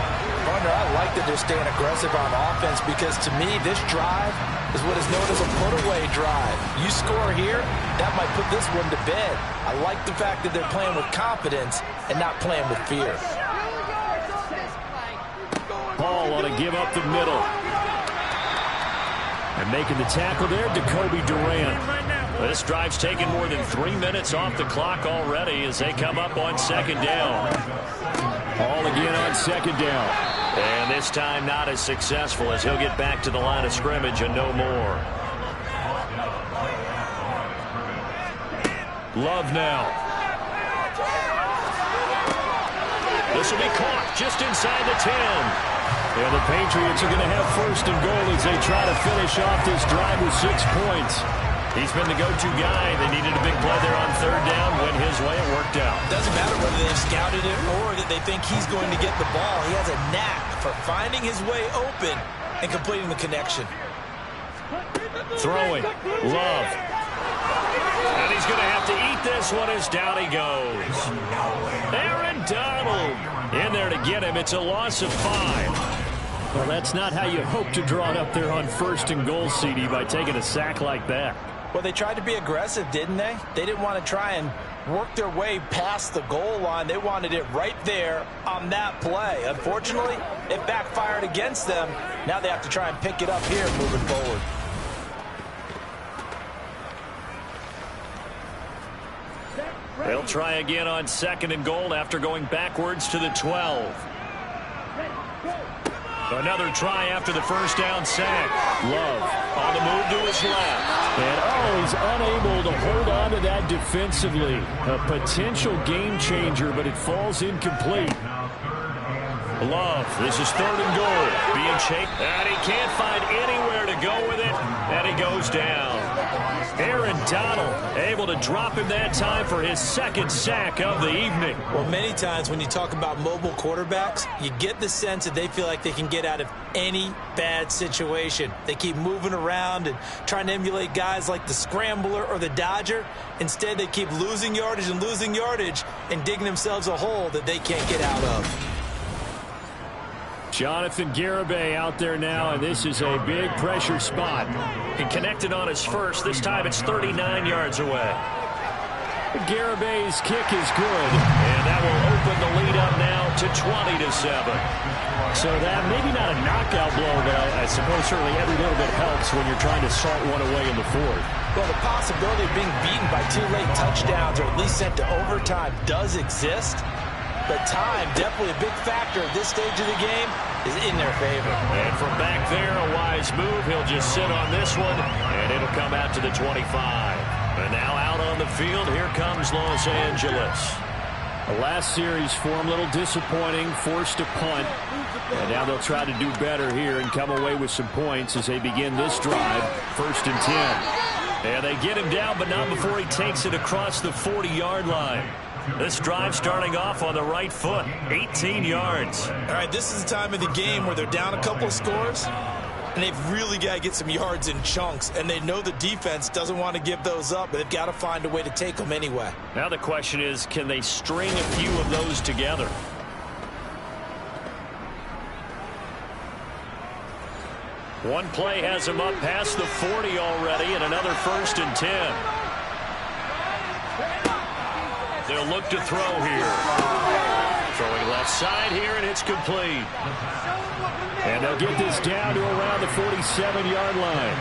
Speaker 3: Partner, I like that they're staying aggressive on offense because, to me, this drive is what is known as a put-away drive. You score here, that might put this one to bed. I like the fact that they're playing with confidence and not playing with fear.
Speaker 5: Ball on to give up the middle. And making the tackle there, Jacoby Durant. This drive's taken more than 3 minutes off the clock already as they come up on 2nd down. Ball again on 2nd down. And this time not as successful as he'll get back to the line of scrimmage and no more. Love now. This will be caught just inside the 10. And the Patriots are going to have 1st and goal as they try to finish off this drive with 6 points. He's been the go-to guy. They needed a big play there on 3rd down. Went his way. It worked out.
Speaker 3: Doesn't matter whether they've scouted it or that they think he's going to get the ball. He has a knack for finding his way open and completing the connection.
Speaker 5: Throwing. Love. And he's going to have to eat this one as down he goes. Aaron Donald in there to get him. It's a loss of 5. Well, that's not how you hope to draw it up there on 1st and goal, CD, by taking a sack like that.
Speaker 3: Well, they tried to be aggressive, didn't they? They didn't want to try and work their way past the goal line. They wanted it right there on that play. Unfortunately, it backfired against them. Now they have to try and pick it up here moving forward.
Speaker 5: They'll try again on 2nd and goal after going backwards to the 12. Another try after the 1st down sack. Love on the move to his left. And he's unable to hold on to that defensively. A potential game changer, but it falls incomplete. Love, this is 3rd and goal. Being chased, and he can't find anywhere to go with it, and he goes down. Aaron Donald able to drop him that time for his 2nd sack of the evening.
Speaker 3: Well, many times when you talk about mobile quarterbacks, you get the sense that they feel like they can get out of any bad situation. They keep moving around and trying to emulate guys like the Scrambler or the Dodger. Instead, they keep losing yardage and digging themselves a hole that they can't get out of.
Speaker 5: Jonathan Garibay out there now, and this is a big pressure spot. He connected on his first. This time it's 39 yards away. Garibay's kick is good, and that will open the lead up now to 20-7. So that maybe not a knockout blow, but I suppose certainly every little bit helps when you're trying to salt one away in the 4th.
Speaker 3: Well, the possibility of being beaten by 2 late touchdowns or at least sent to overtime does exist. But time, definitely a big factor at this stage of the game, is in their favor.
Speaker 5: And from back there, a wise move. He'll just sit on this one, and it'll come out to the 25. And now out on the field, here comes Los Angeles. The last series for him, a little disappointing, forced a punt. And now they'll try to do better here and come away with some points as they begin this drive, 1st and 10. And they get him down, but not before he takes it across the 40-yard line. This drive starting off on the right foot, 18 yards.
Speaker 3: All right, this is the time of the game where they're down a couple of scores, and they've really got to get some yards in chunks, and they know the defense doesn't want to give those up, but they've got to find a way to take them anyway.
Speaker 5: Now the question is, can they string a few of those together? One play has him up past the 40 already, and another 1st and 10. They'll look to throw here. Throwing left side here, and it's complete. And they'll get this down to around the 47-yard line.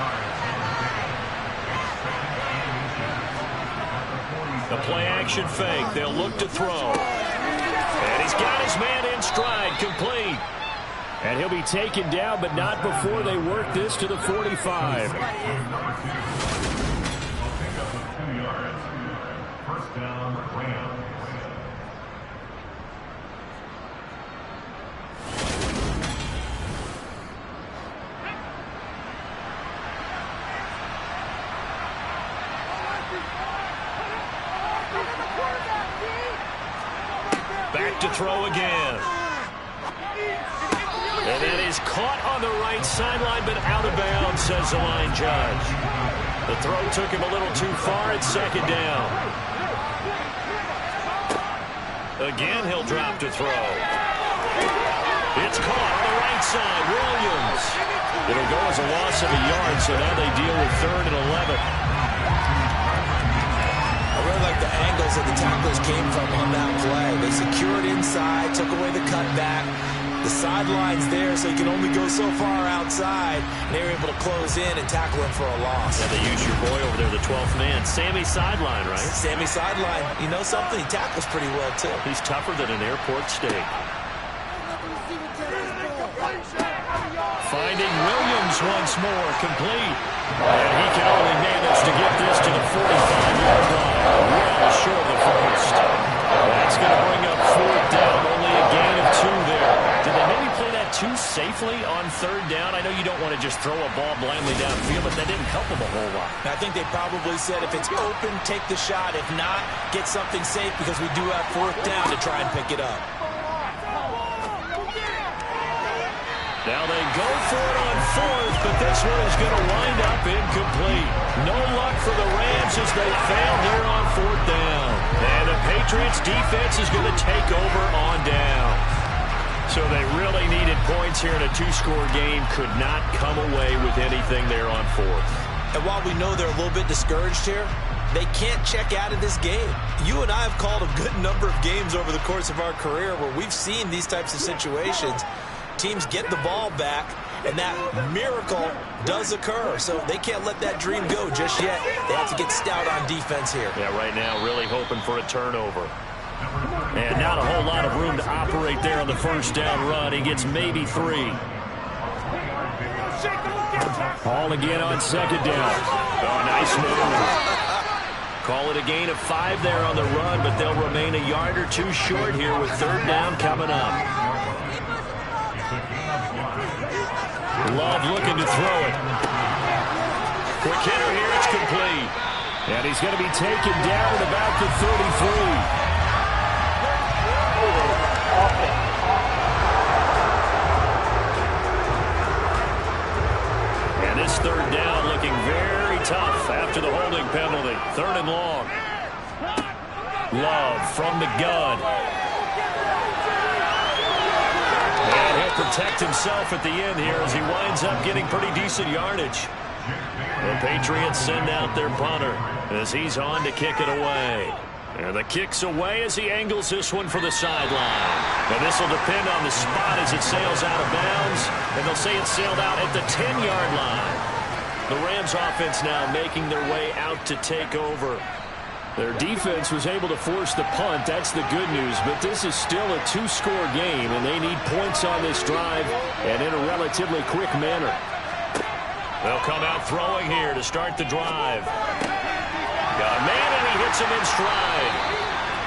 Speaker 5: The play-action fake. They'll look to throw. And he's got his man in stride, complete. And he'll be taken down, but not before they work this to the 45.
Speaker 7: First down, Rams.
Speaker 5: Back to throw again. And that is caught on the right sideline, but out of bounds, says the line judge. The throw took him a little too far at 2nd down. Again, he'll drop to throw. It's caught on the right side. Williams. It'll go as a loss of a yard, so now they deal with 3rd and 11.
Speaker 3: I really like the angles that the tacklers came from on that play. They secured inside, took away the cutback. The sideline's there, so he can only go so far outside. And they were able to close in and tackle him for a loss.
Speaker 5: Yeah, they use your boy over there, the 12th man. Sammy Sideline, right?
Speaker 3: Sammy Sideline. You know something? He tackles pretty well, too.
Speaker 5: He's tougher than an airport steak. Finding Williams once more, complete. And he can only manage to get this to the 45-yard line. Well short of the first. That's going to bring up 4th down. Only a gain of 2 there. Did they maybe play that too safely on 3rd down? I know you don't want to just throw a ball blindly downfield, but that didn't help them a whole lot.
Speaker 3: I think they probably said if it's open, take the shot. If not, get something safe because we do have 4th down to try and pick it up.
Speaker 5: Now they go for it on 4th, but this one is going to wind up incomplete. No luck for the Rams as they fail here on 4th down. And the Patriots defense is going to take over on down. So they really needed points here in a 2-score game. Could not come away with anything there on 4th.
Speaker 3: And while we know they're a little bit discouraged here, they can't check out of this game. You and I have called a good number of games over the course of our career where we've seen these types of situations. Teams get the ball back, and that miracle does occur. So they can't let that dream go just yet. They have to get stout on defense here.
Speaker 5: Yeah, right now really hoping for a turnover. And not a whole lot of room to operate there on the 1st down run. He gets maybe 3. Ball again on 2nd down. Oh, nice move. Call it a gain of 5 there on the run, but they'll remain a yard or 2 short here with 3rd down coming up. Love looking to throw it. Quick hitter here, it's complete. And he's going to be taken down at about the 33. And this 3rd down looking very tough after the holding penalty. 3rd and long. Love from the gun. And he'll protect himself at the end here as he winds up getting pretty decent yardage. The Patriots send out their punter as he's on to kick it away. And the kick's away as he angles this one for the sideline. And this will depend on the spot as it sails out of bounds. And they'll say it sailed out at the 10-yard line. The Rams offense now making their way out to take over. Their defense was able to force the punt. That's the good news. But this is still a 2-score game, and they need points on this drive and in a relatively quick manner. They'll come out throwing here to start the drive. Got a man, and he hits him in stride.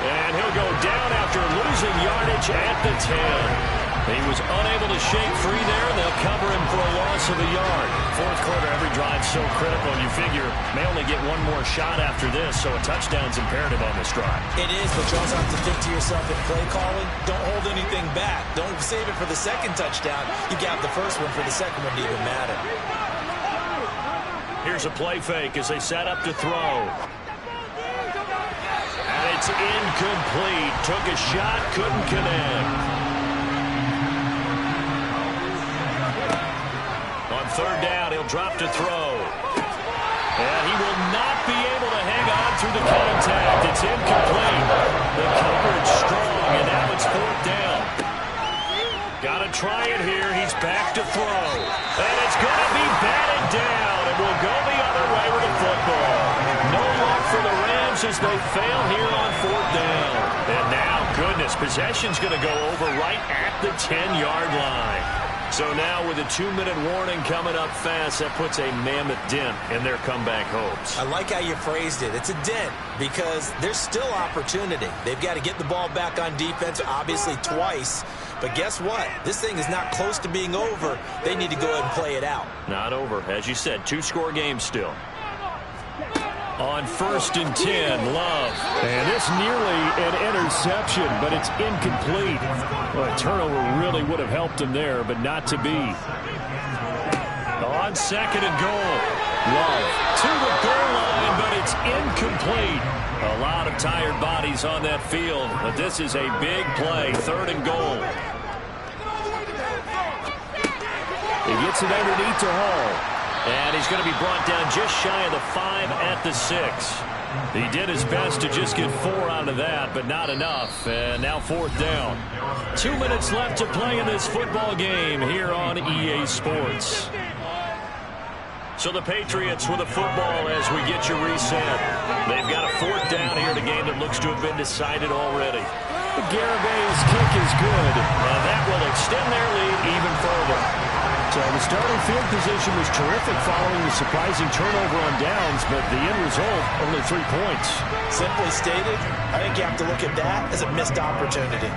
Speaker 5: And he'll go down after losing yardage at the 10. He was unable to shake free there, and they'll cover him for a loss of a yard. 4th quarter, every drive's so critical. You figure may only get one more shot after this, so a touchdown's imperative on this drive.
Speaker 3: It is, but you also have to think to yourself in play calling, don't hold anything back. Don't save it for the 2nd touchdown. You got the 1st one for the 2nd one to even matter.
Speaker 5: Here's a play fake as they set up to throw. And it's incomplete. Took a shot, couldn't connect. On third down, he'll drop to throw. And he will not be able to hang on through the contact. It's incomplete. The coverage strong, and now it's fourth down. Got to try it here. He's back to throw. And it's going to be batted down, and will go the other way with the football. No luck for the Rams as they fail here on fourth down. And now, goodness, possession's going to go over right at the 10-yard line. So now with a 2-minute warning coming up fast, that puts a mammoth dent in their comeback hopes.
Speaker 3: I like how you phrased it. It's a dent because there's still opportunity. They've got to get the ball back on defense, obviously twice. But guess what? This thing is not close to being over. They need to go ahead and play it out.
Speaker 5: Not over. As you said, 2-score game still. On 1st and 10, Love. And it's nearly an interception, but it's incomplete. Well, a turnover really would have helped him there, but not to be. On 2nd and goal, Love to the goal line, but it's incomplete. A lot of tired bodies on that field, but this is a big play. 3rd and goal. He gets it underneath to Hall. And he's going to be brought down just shy of the 5 at the 6. He did his best to just get 4 out of that, but not enough. And now 4th down. 2 minutes left to play in this football game here on EA Sports. So the Patriots with a football as we get you reset. They've got a 4th down here in a game that looks to have been decided already. Garibay's kick is good, and that will extend their lead even further. So the starting field position was terrific following the surprising turnover on downs, but the end result, only 3 points.
Speaker 3: Simply stated, I think you have to look at that as a missed opportunity.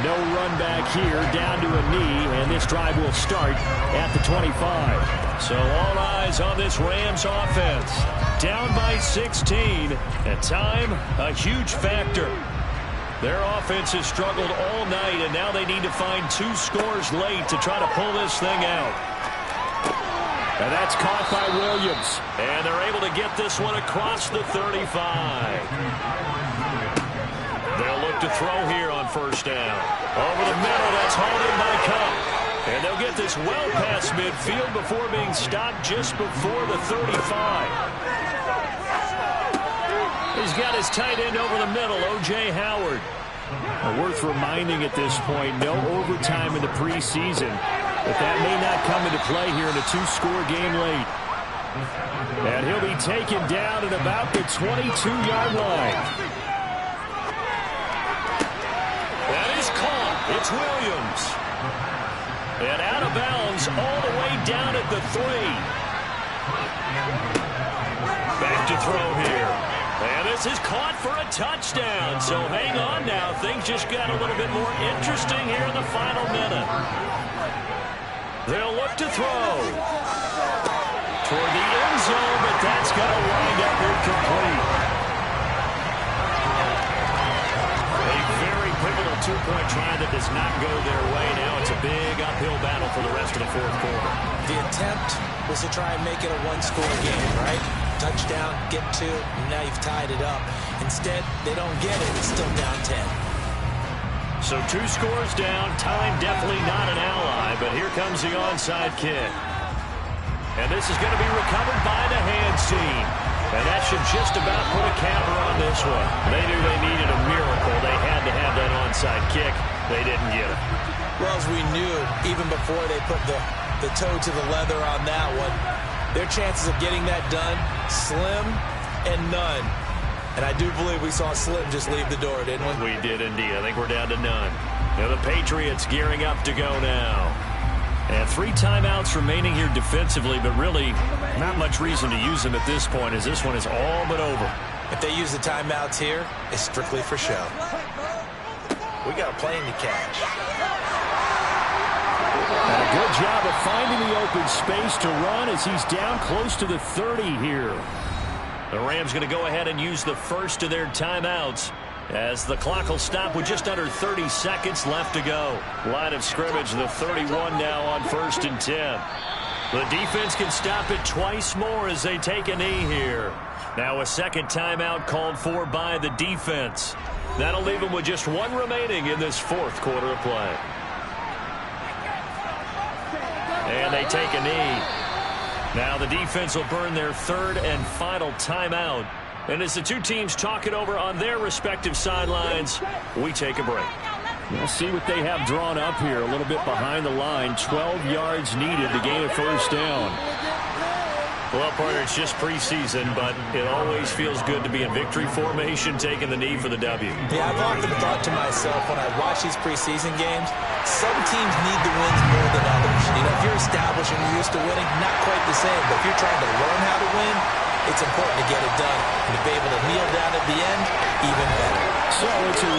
Speaker 5: No run back here, down to a knee, and this drive will start at the 25. So all eyes on this Rams offense. Down by 16, and time, a huge factor. Their offense has struggled all night, and now they need to find 2 scores late to try to pull this thing out. And that's caught by Williams. And they're able to get this one across the 35. They'll look to throw here on 1st down. Over the middle, that's hauled in by Kupp. And they'll get this well past midfield before being stopped just before the 35. He's got his tight end over the middle, O.J. Howard. Worth reminding at this point, no overtime in the preseason. But that may not come into play here in a 2-score game late. And he'll be taken down at about the 22-yard line. That is caught. It's Williams. And out of bounds all the way down at the 3. Back to throw here. And this is caught for a touchdown. So hang on now. Things just got a little bit more interesting here in the final minute. They'll look to throw toward the end zone, but that's going to wind up incomplete. A very pivotal 2-point try that does not go their way. Now it's a big uphill battle for the rest of the 4th quarter.
Speaker 3: The attempt was to try and make it a 1-score game, right? Touchdown, get 2, and now you've tied it up. Instead, they don't get it. It's still down 10.
Speaker 5: So 2 scores down. Time definitely not an ally, but here comes the onside kick. And this is going to be recovered by the hands team. And that should just about put a capper on this one. They knew they needed a miracle. They had to have that onside kick. They didn't get it.
Speaker 3: Well, as we knew, even before they put the toe to the leather on that one, their chances of getting that done, slim and none. And I do believe we saw Slim just leave the door, didn't we?
Speaker 5: We did indeed. I think we're down to none. Now the Patriots gearing up to go now. And 3 timeouts remaining here defensively, but really not much reason to use them at this point as this one is all but over.
Speaker 3: If they use the timeouts here, it's strictly for show. We got a plane to catch.
Speaker 5: And a good job of finding the open space to run as he's down close to the 30 here. The Rams going to go ahead and use the first of their timeouts as the clock will stop with just under 30 seconds left to go. Line of scrimmage, the 31 now on 1st and 10. The defense can stop it twice more as they take a knee here. Now a second timeout called for by the defense. That'll leave them with just 1 remaining in this 4th quarter of play. And they take a knee. Now the defense will burn their third and final timeout. And as the two teams talk it over on their respective sidelines, we take a break.
Speaker 2: We'll see what they have drawn up here. A little bit behind the line. 12 yards needed to gain a first down.
Speaker 5: Well, partner, it's just preseason, but it always feels good to be in victory formation, taking the knee for the W.
Speaker 3: Yeah, I've often thought to myself when I watch these preseason games, some teams need the wins more than others. You know, if you're established and you're used to winning, not quite the same. But if you're trying to learn how to win, it's important to get it done. And to be able to kneel down at the end, even better.
Speaker 2: So it's a